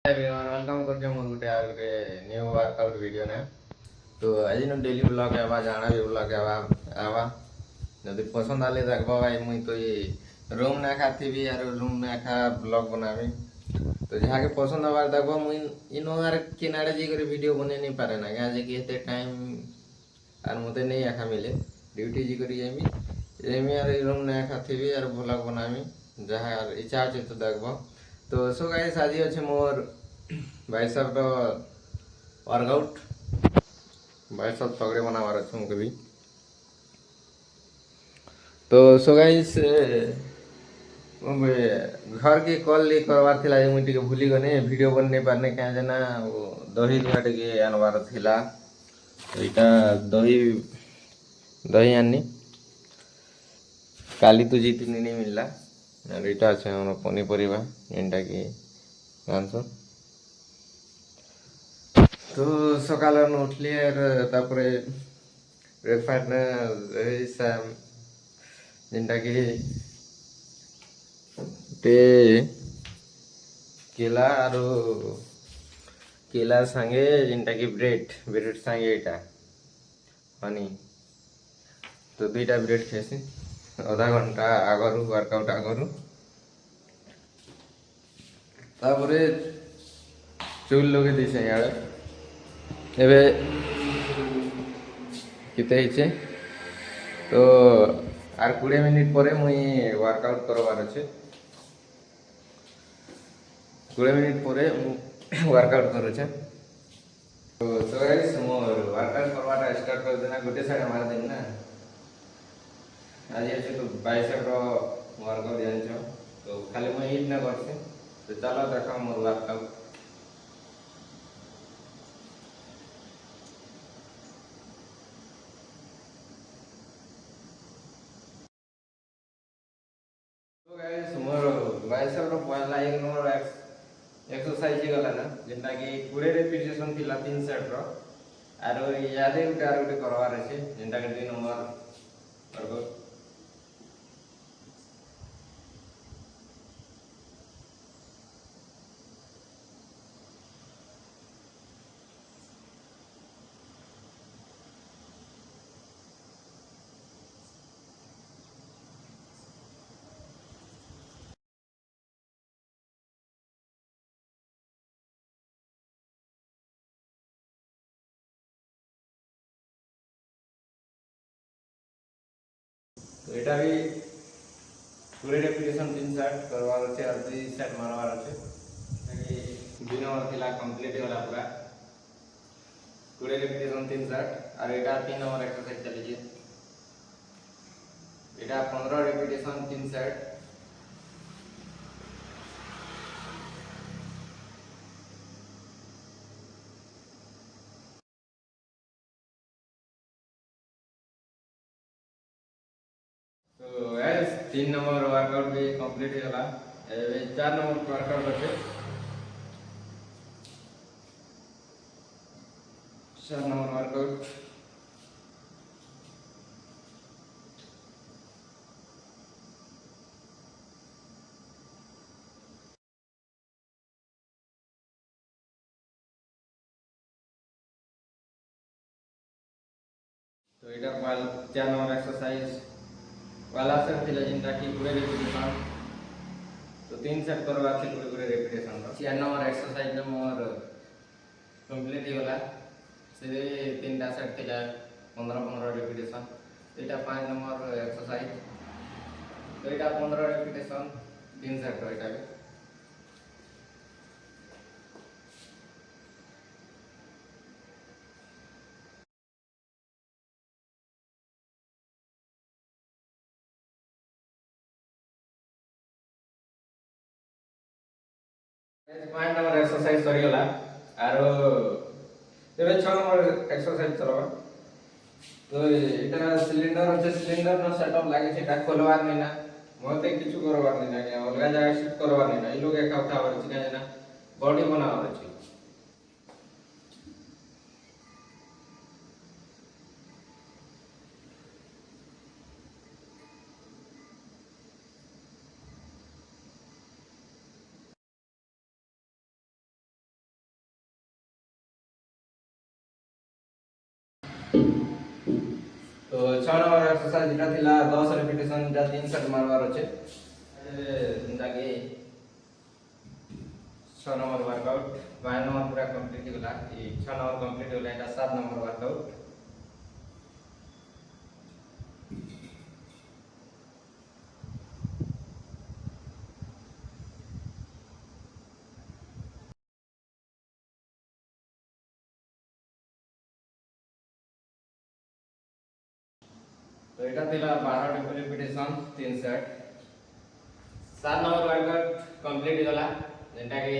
everyone, welcome करके मोर गुटे आ गुटे new workout video ने तो आज नो डेली ब्लॉग आवा जाना भी ब्लॉग आवा जदि पसंद आले देखबो भाई मुई तो ये रूम ना खाती भी यार रूम ना खा ब्लॉग बनावी तो जहाँ के पसंद आवार देखबो मुई इनो आर किनारे जी करे वीडियो बने नहीं पारे ना क्या जे कि एते टाइम आर मते नहीं आखा मिले ड्यूटी जी करी एमी आर रूम ना खाती भी यार ब्लॉग बनावी जहाँ इच्छा আছে তো দেখবো तो सो गाइस आज अच्छे मोर बाइसेप रो वर्कआउट बाइसेप तगड़े बनावार अच्छे मुके भी तो सो गाइस घर के कॉल ली करवार थिला जे मुई टिके भूली गने वीडियो बन नहीं पारने क्या जना वो दही दुहा टिके आनवार थिला एटा दही दही आनी काली तो जीती नहीं मिलला और एटा আছে আমার পনিপরিবা যেটা কি রাঁধছো তো সকালে উঠলি আর তারপরে ব্রেকফাস্ট না এই যেটা কি তে কেলা আর কেলা সাঙ্গে যেটা কি ব্রেড সাঙ্গে এটা হানি তো দুইটা ব্রেড খেয়েছি আধা ঘন্টা আগরু ওয়ার্কআউট আগরু তারপরে চুল লগে দিছে ইয়াড়ে এবে কেতে হইছে তো আর 20 মিনিট পরে মুই ওয়ার্কআউট করবার আছে 20 মিনিট পরে ওয়ার্কআউট করছে তো সো গাইস মোর ওয়ার্কআউট করবাটা স্টার্ট করে দেনা গোটে সাইড মার দিন না आज আছে তো বাইসেপ रो वर्कआउट জানছো তো খালি মই হিট না করছে তো চলো দেখো মোর ওয়ার্কআউট तो गाइस मोर बाइसेप रो पहला एक नंबर एक्सरसाइज गला ना जेंटा कि 20 रिपीटेशन थिला 3 सेट रो आरो यादे उठे आरो उठे करवार আছে जेंटा कि 2 नंबर वर्कआउट तो এটা भी पूरे रेपिटेशन 3 सेट करवार আছে আর 2 सेट মারবার আছে তাকি 2 नंबर थिला कंप्लीट होला पूरा पूरे रेपिटेशन 3 सेट আর এটা 3 नंबर एक्सरसाइज चलीजे এটা 15 रेपिटेशन 3 सेट तो गाइस 3 नंबर वर्कआउट भी कंप्लीट होला ए 4 नंबर वर्कआउट আছে 4 नंबर वर्कआउट तो এটা 4 नंबर एक्सरसाइज वाला से थिला जिनटा कि पूरे रेपिटेशन तो 3 सेट करवा छै पूरे पूरे रेपिटेशन 4 नंबर एक्सरसाइज ने मोर कंप्लीट होला से 3टा सेट थिला 15 15 रेपिटेशन एटा 5 नंबर एक्सरसाइज तो एटा 15 रेपिटेशन 3 सेट रो एटा 5 नंबर एक्सरसाइज सरीगला आरो एबे 6 नंबर एक्सरसाइज चलबा तो এটা সিলিন্ডার আছে সিলিন্ডার নো সেটআপ লাগে সেটা খোলবার নাই না মতে কিছু করবার নাই না অলগা জায়গা শিফট করবার নাই না এই লোক একা উঠাবার আছে না বডি বানাবার আছে तो 6 नंबर एक्सरसाइज जेटा थिला 10 रिपिटेशन जेटा 3 सेट मारवार अछि जेटा कि 6 नंबर वर्कआउट 12 नंबर पूरा कंप्लीट होला ई 6 नंबर कंप्लीट होला एटा 7 नंबर वर्कआउट। तो এটা ଥିଲା 12 ରିପିଟେସନ 3 ସେଟ 7 ନମ୍ବର ୱାର୍କଆଉଟ କମ୍ପ୍ଲିଟ ଗଲା ଯେଟା କି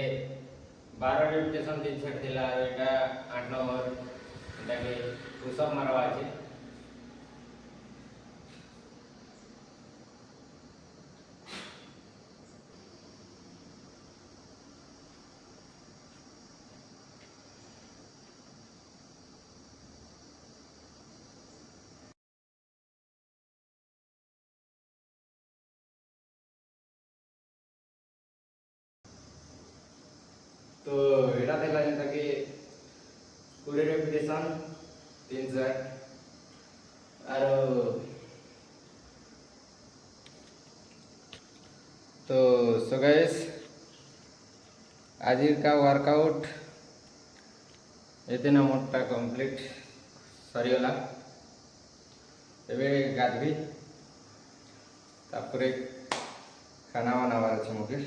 12 ରିପିଟେସନ 3 ସେଟ ଥିଲା ଆଉ ଏଟା 8 ନମ୍ବର ଯେଟା କି ପୁଶଅପ ମାରବା ଅଛି। तो एटा थिला जेटा कि 20 रिपीटेशन 3 सेट आरो तो सो गाइस आज का वर्कआउट एते मोटा कंप्लीट सरीगला एबे गाधबी तापरे खाना बनावार अछि मोके।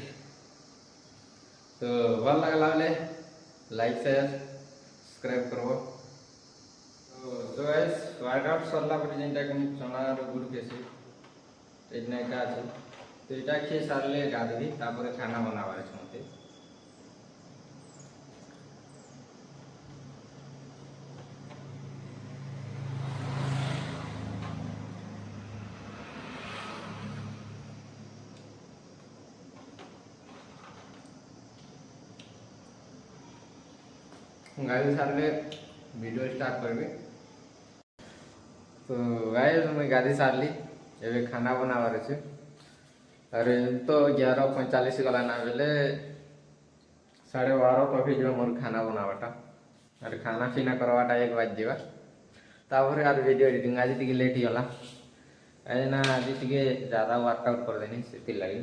तो भल लगला बेले लाइक शेयर सब्सक्राइब करबो। तो गाइस वर्कआउट सरला परे जेंटा कि चना रो गुड़ केसी एतना का अछि तो एटा खे सारले गाधबी तापरे खाना बनावार अछि मोते। गाइस सारले वीडियो स्टार्ट करबे। तो गाइस मैं गाड़ी सारली एबे खाना बनावार अछि। अरे तो 11:45 गला ना बेले 12:30 कभी जो मोर खाना बनावाटा अरे खाना पीना करवाटा 1 बज जेबा तापर यार वीडियो एडिटिंग आज टिके लेट गला आज ना आज टिके ज्यादा वर्कआउट कर देनी सेति लागि।